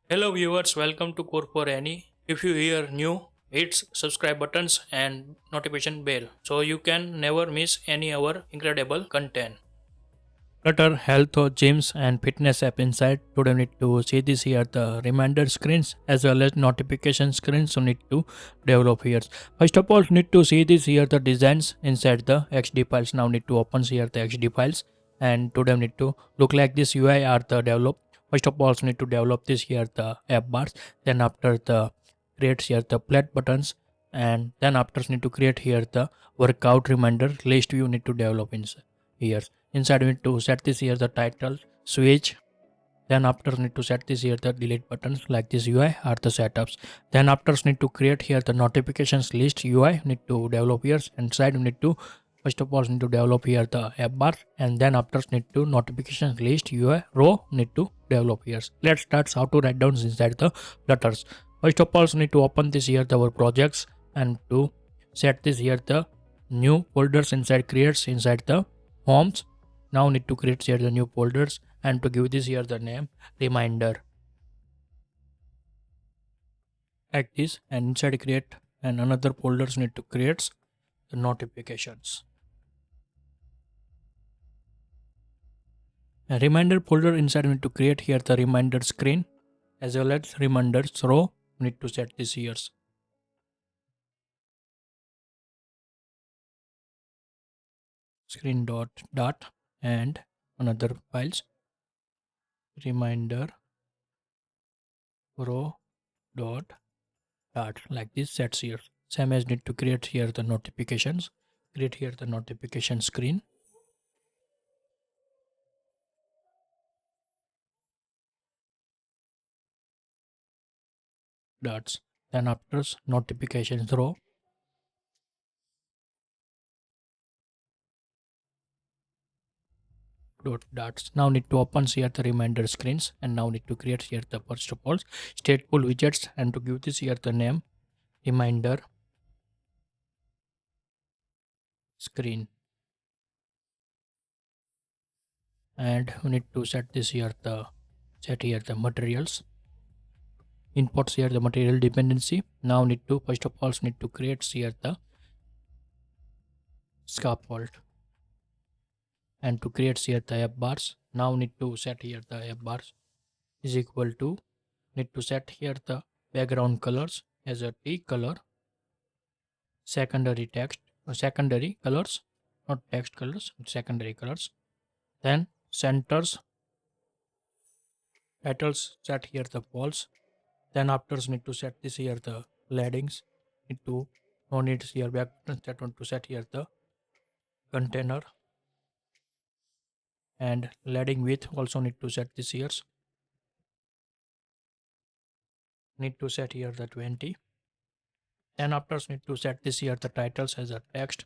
Hello viewers, welcome to CodeForAny. If you hear new, hit subscribe buttons and notification bell so you can never miss any our incredible content. Flutter, Healtho, gyms and fitness app inside. Today we need to see this here the reminder screens as well as notification screens. So need to develop here. First of all, need to see this here the designs inside the XD files. Now need to open here the XD files and today we need to look like this UI are the develop. First of all, need to develop this here the app bars. Then after the create here the flat buttons and then after need to create here the workout reminder list you need to develop inside here. Inside we need to set this here the title switch. Then after need to set this here the delete buttons like this UI are the setups. Then after need to create here the notifications list UI need to develop here. Inside we need to first of all need to develop here the app bar and then after need to notifications list UI row need to develop here. Let's start how to write down inside the flutters. First of all need to open this here the our projects and to set this here the new folders inside creates inside the homes. Now need to create here the new folders and to give this here the name reminder like this and inside create and another folders need to create the notifications. A reminder folder inside need to create here the reminder screen as well as reminders row need to set this here. Screen dot and another files reminder row dot like this sets here. Same as need to create here the notifications. Create here the notification screen. Dots. Then after notifications row. Dots. Now need to open here the reminder screens and now need to create here the first of all stateful widgets and to give this here the name reminder screen and we need to set this here the materials imports here the material dependency. Now need to first of all need to create here the scaffold and to create here the app bars. Now need to set here the app bars is equal to need to set here the background colors as a T color, secondary text or secondary colors, not text colors, secondary colors. Then centers titles set here the false. Then after need to set this here the leadings need to no needs here back that one to set here the container and leading width also need to set this here. Need to set here the 20. Then after need to set this here the titles as a text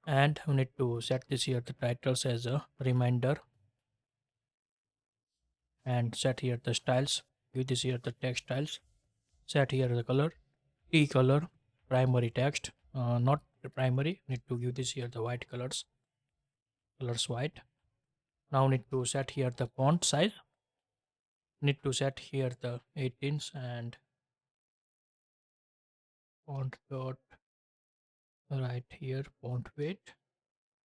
and we need to set this here the titles as a reminder and set here the styles. Give this here the text styles. Set here the color T color primary text not the primary need to give this here the white colors white. Now need to set here the font size. Need to set here the 18s and font dot right here font weight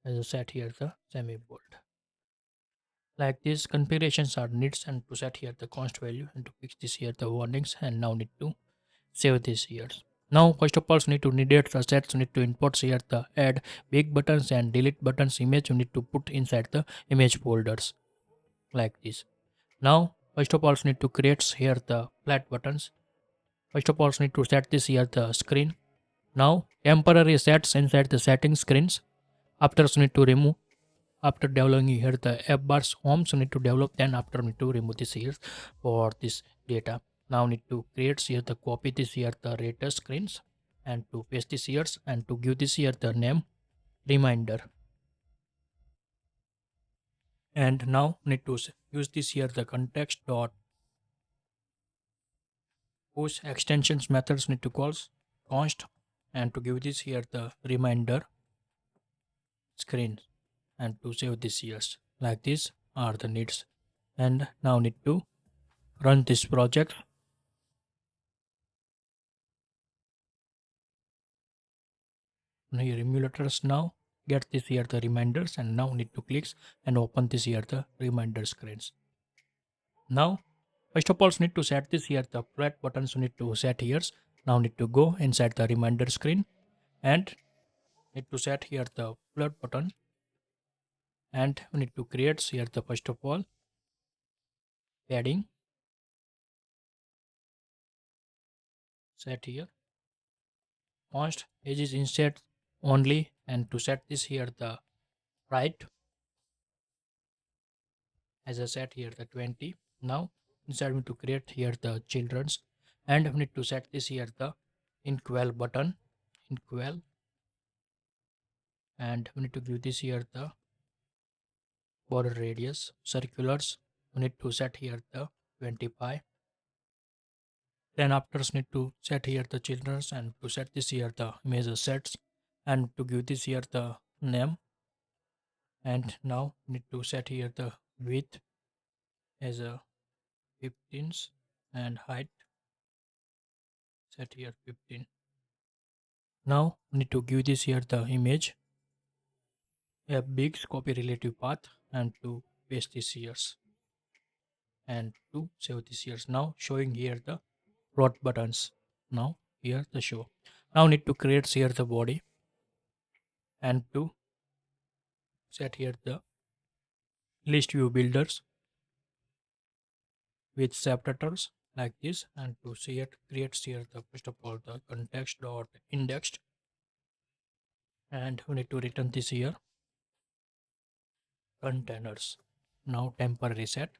as a set here the semi bold. Like this configurations are needs and to set here the const value and to fix this here the warnings and now need to save this here. Now first of all need to needed the sets need to import here the add big buttons and delete buttons image you need to put inside the image folders like this. Now first of all need to create here the flat buttons. First of all need to set this here the screen. Now temporary sets inside the settings screens. After need to remove after developing here the app bars homes you need to develop then after need to remove this here for this data. Now need to create here the copy this here the rater screens and to paste this here and to give this here the name reminder and now need to use this here the context dot push extensions methods need to calls const and to give this here the reminder screen and to save this years like this are the needs and now need to run this project. Here emulators now get this here the reminders, and now need to click and open this here the reminder screens. Now first of all need to set this here the flat buttons need to set here. Now need to go inside the reminder screen and need to set here the flat button, and we need to create here the first of all padding, set here const edges inset only, and to set this here the right as I set here the 20. Now inside we need to create here the children's, and we need to set this here the inquel button, inquel, and we need to give this here the border radius circulars. We need to set here the 25. Then after need to set here the children's, and to set this here the measure sets, and to give this here the name, and now need to set here the width as a 15s and height set here 15. Now need to give this here the image a big copy relative path, and to paste this here and to save this here. Now showing here the plot buttons. Now here the show. Now need to create here the body, and to set here the list view builders with subtitles like this, and to see it creates here the first of all the context dot indexed, and we need to return this here containers. Now temporary set.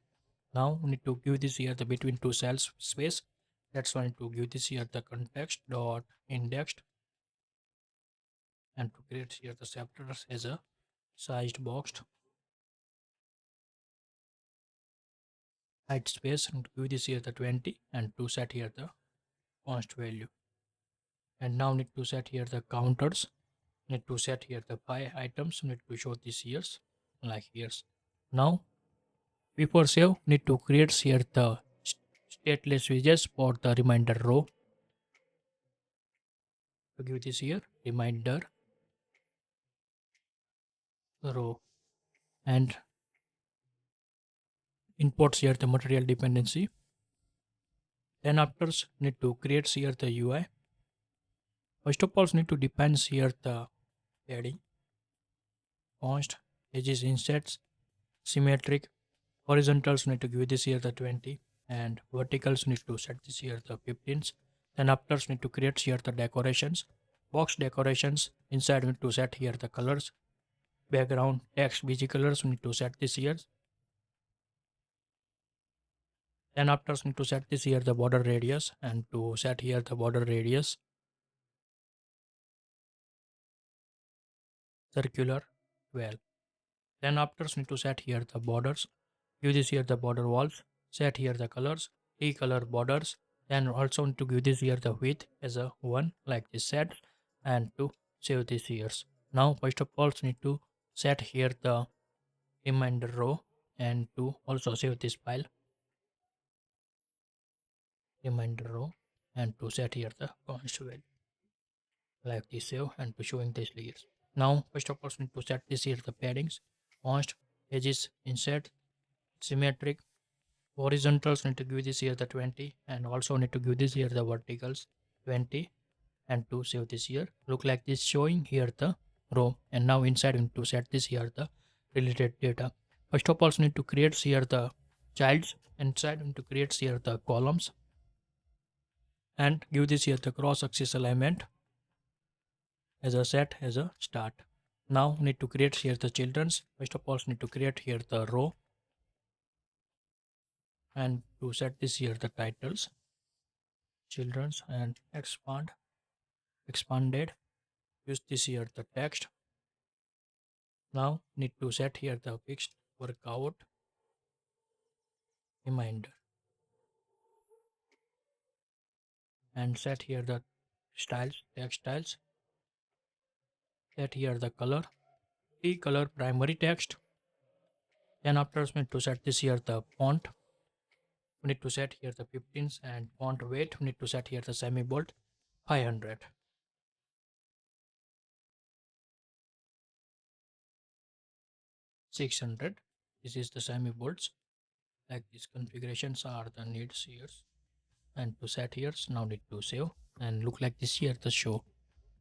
Now we need to give this here the between two cells space. That's why I need to give this here the context dot indexed, and to create here the subtitles as a sized boxed height space, and give this here the 20, and to set here the const value. And now need to set here the counters, need to set here the 5 items, need to show this years like years. Now before save need to create here the stateless widgets for the reminder row. To give this here reminder row, and imports here the material dependency. Then after need to create here the UI. First of all need to define here the padding, const edges insets symmetric, horizontals need to give this here the 20, and verticals need to set this here the 15s. Then after need to create here the decorations, box decorations, inside need to set here the colors, background text bg colors need to set this here. Then after need to set this here the border radius, and to set here the border radius circular 12. Then after need to set here the borders, give this here the border walls, set here the colors, T color borders, then also need to give this here the width as a 1 like this set, and to save this here. Now first of all need to set here the reminder row, and to also save this file reminder row, and to set here the const value like this save, and to showing this layers. Now first of all need to set this here the paddings, const edges insert symmetric, horizontals need to give this here the 20, and also need to give this here the verticals 20, and to save this here look like this showing here the row. And now inside we need to set this here the related data. First of all need to create here the childs, inside we need to create here the columns, and give this here the cross axis alignment as a set as a start. Now need to create here the children's. First of all need to create here the row, and to set this here the titles children's, and expanded use this here the text. Now need to set here the fixed workout reminder, and set here the styles text styles, set here the color T color primary text. Then after need to set this here the font we need to set here the 15s, and font weight we need to set here the semi bold 500. This is the semi bolts. Like these configurations are the needs here, and to set here now need to save and look like this here the show.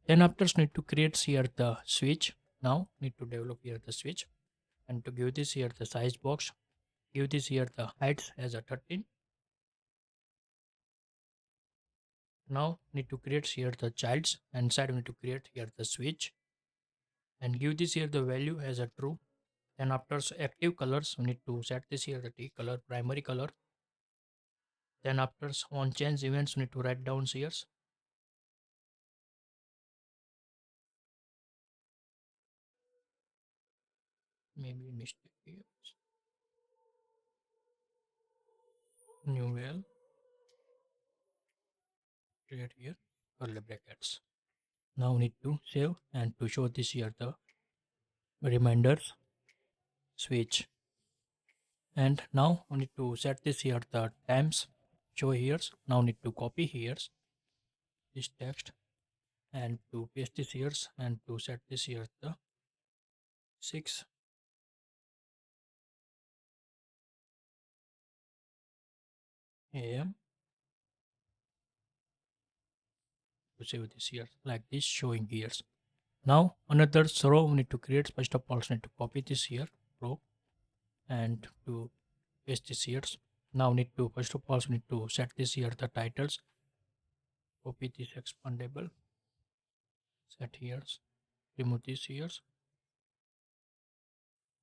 Then after need to create here the switch. Now need to develop here the switch, and to give this here the size box, give this here the heights as a 13. Now need to create here the childs, and inside we need to create here the switch and give this here the value as a true. Then after active colors we need to set this here the T color primary color. Then after on change events we need to write down here. Maybe mistake here. New well create here curly brackets. Now we need to save and to show this here the reminders switch. And now we need to set this here the times show here. Now need to copy here this text and to paste this here and to set this here the 6 a.m. to save this here like this showing here. Now another row we need to create. First of all we need to copy this here row and to paste this here. Now need to first of all we need to set this here the titles. Copy this expandable, set here, remove this here,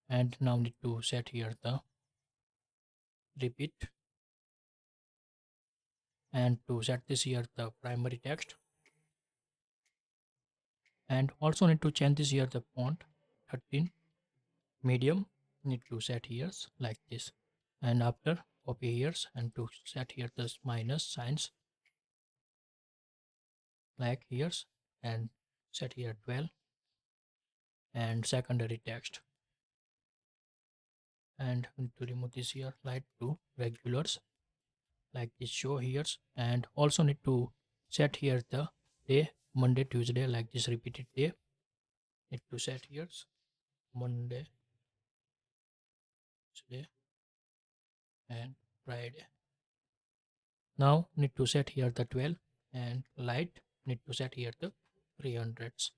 and now need to set here the repeat and to set this here the primary text, and also need to change this here the font 13 medium need to set here like this, and after copy here and to set here the minus signs like here and set here 12 and secondary text, and we need to remove this here light to regulars like this show here, and also need to set here the day Monday Tuesday like this repeated day need to set here Monday Tuesday and Friday. Now need to set here the 12 and light need to set here the 300s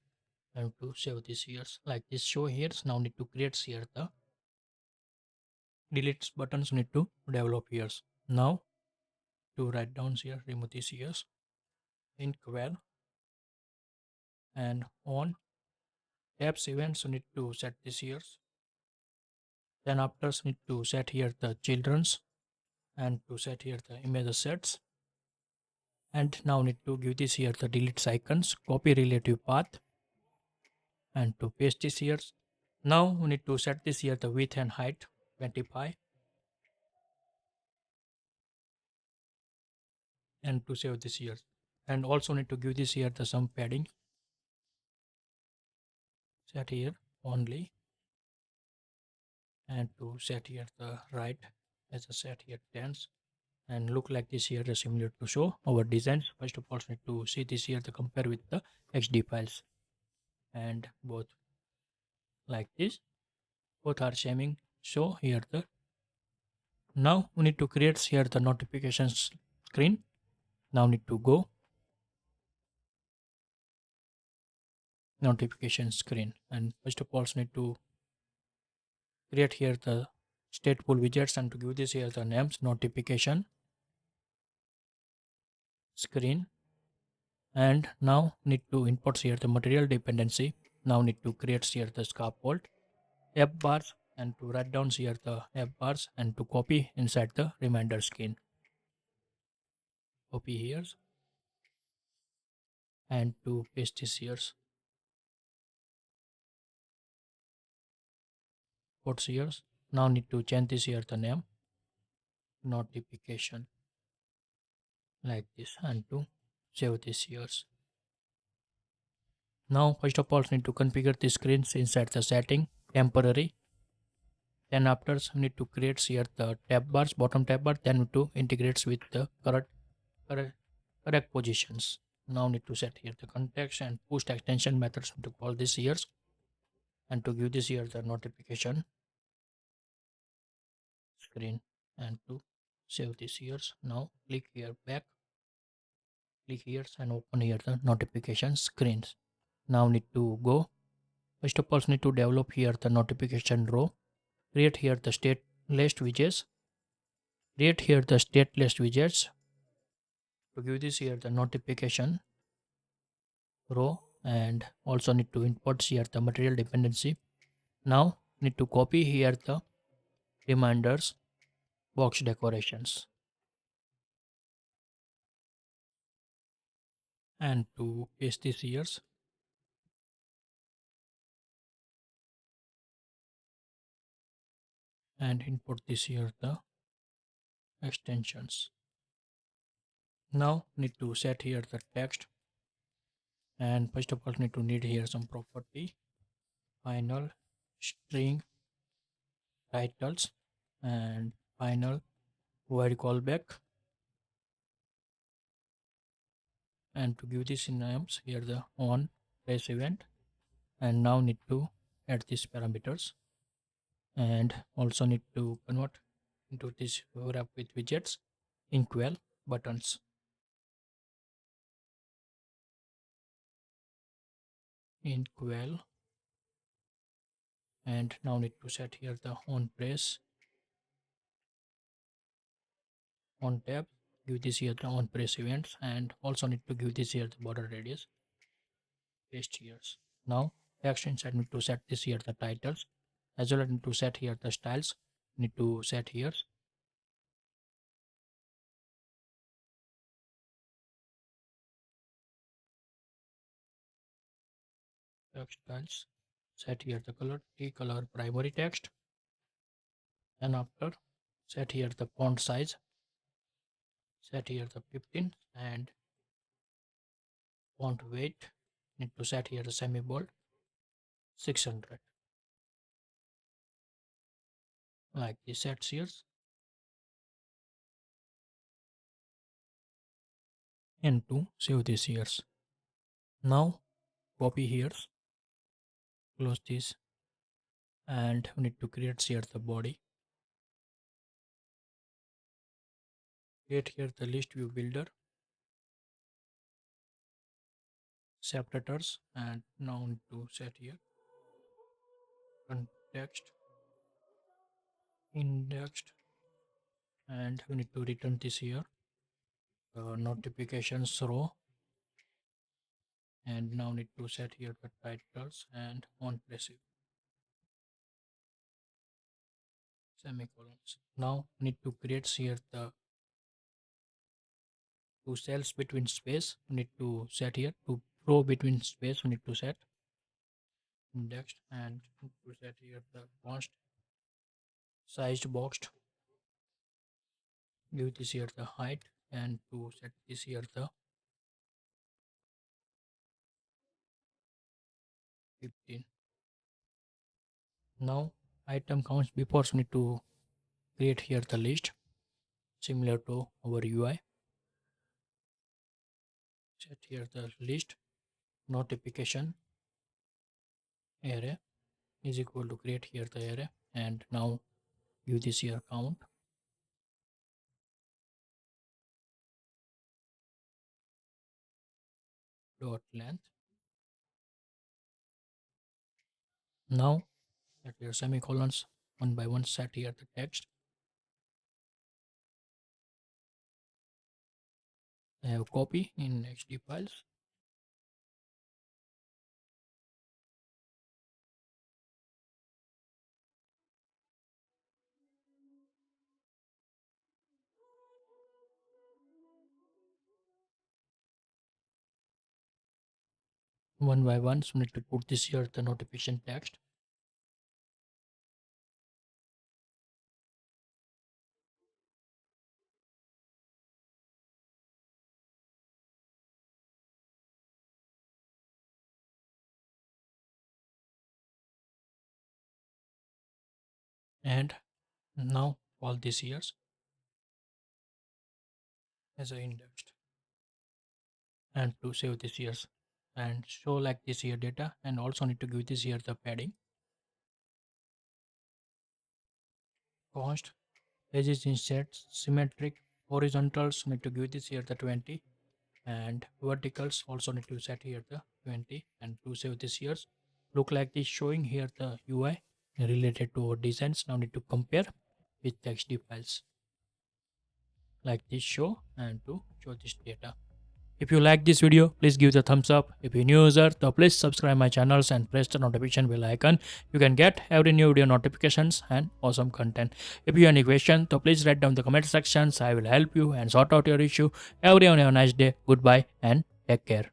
and to save this here like this show here. Now need to create here the delete buttons need to develop here. Now to write down here remove this here in quell and on tabs events need to set this here. Then after need to set here the children's and to set here the image sets, and now need to give this here the delete icons, copy relative path and to paste this here. Now we need to set this here the width and height 25 and to save this here, and also need to give this here the some padding set here only and to set here the right as a set here 10s and look like this here is similar to show our designs. First of all need to see this here to compare with the XD files, and both like this both are shaming. So here the now we need to create here the notifications screen. Now need to go notification screen, and first of all need to create here the stateful widgets and to give this here the names notification screen, and now need to import here the material dependency. Now need to create here the scaffold app bars and to write down here the app bars and to copy inside the reminder screen, copy here and to paste this here ports here. Now need to change this here the name notification like this and to save this here. Now first of all need to configure the screens inside the setting temporary Then after we need to create here the tab bars, bottom tab bar, then we need to integrate with the correct, correct positions. Now need to set here the context and push extension methods to call this here, and to give this here the notification screen, and to save this here. Now click here back, click here and open here the notification screens. Now need to go, first of all need to develop here the notification row, create here the state list widgets, create here the state list widgets, to give this here the notification row, and also need to import here the material dependency. Now need to copy here the reminders box decorations, and to paste this here, and import this here the extensions. Now need to set here the text, and first of all need here some property final string titles, and final void callback, and to give this in names here the on press event. And now need to add these parameters, and also need to convert into this wrap with widgets inkwell buttons, inkwell. And now need to set here the on press on tab, give this here the on press events, and also need to give this here the border radius, paste here. Now text inside need to set this here the titles, as well as need to set here the styles, need to set here text styles, set here the color t color primary text, and after set here the font size, set here the 15, and font weight need to set here the semi bold 600, like this sets here, and to save this here. Now copy here, close this, and we need to create here the body, create here the list view builder, separators, and now need to set here context indexed, and we need to return this here notifications row, and now need to set here the titles and on passive semicolons. Now need to create here the two cells between space, we need to set here to row between space, we need to set indexed, and need to set here the const sized boxed, give this here the height, and to set this here the 15. Now item counts before, so need to create here the list similar to our UI, set here the list notification array is equal to create here the array, and now give this here count, dot length. Now set here semicolons, one by one set here the text, I have copy in HD files, one by one, so need to put this here the notification text, and now all these years as a indexed, and to save this years and show like this year data, and also need to give this year the padding cost. Edges inset symmetric, horizontals need to give this here the 20, and verticals also need to set here the 20, and to save this years look like this, showing here the UI related to our designs. Now need to compare with XD files like this show, and to show this data. If you like this video, please give the thumbs up. If you're new user, so please subscribe my channels and press the notification bell icon. You can get every new video notifications and awesome content. If you have any question, so please write down the comment sections. I will help you and sort out your issue. Everyone have a nice day. Goodbye and take care.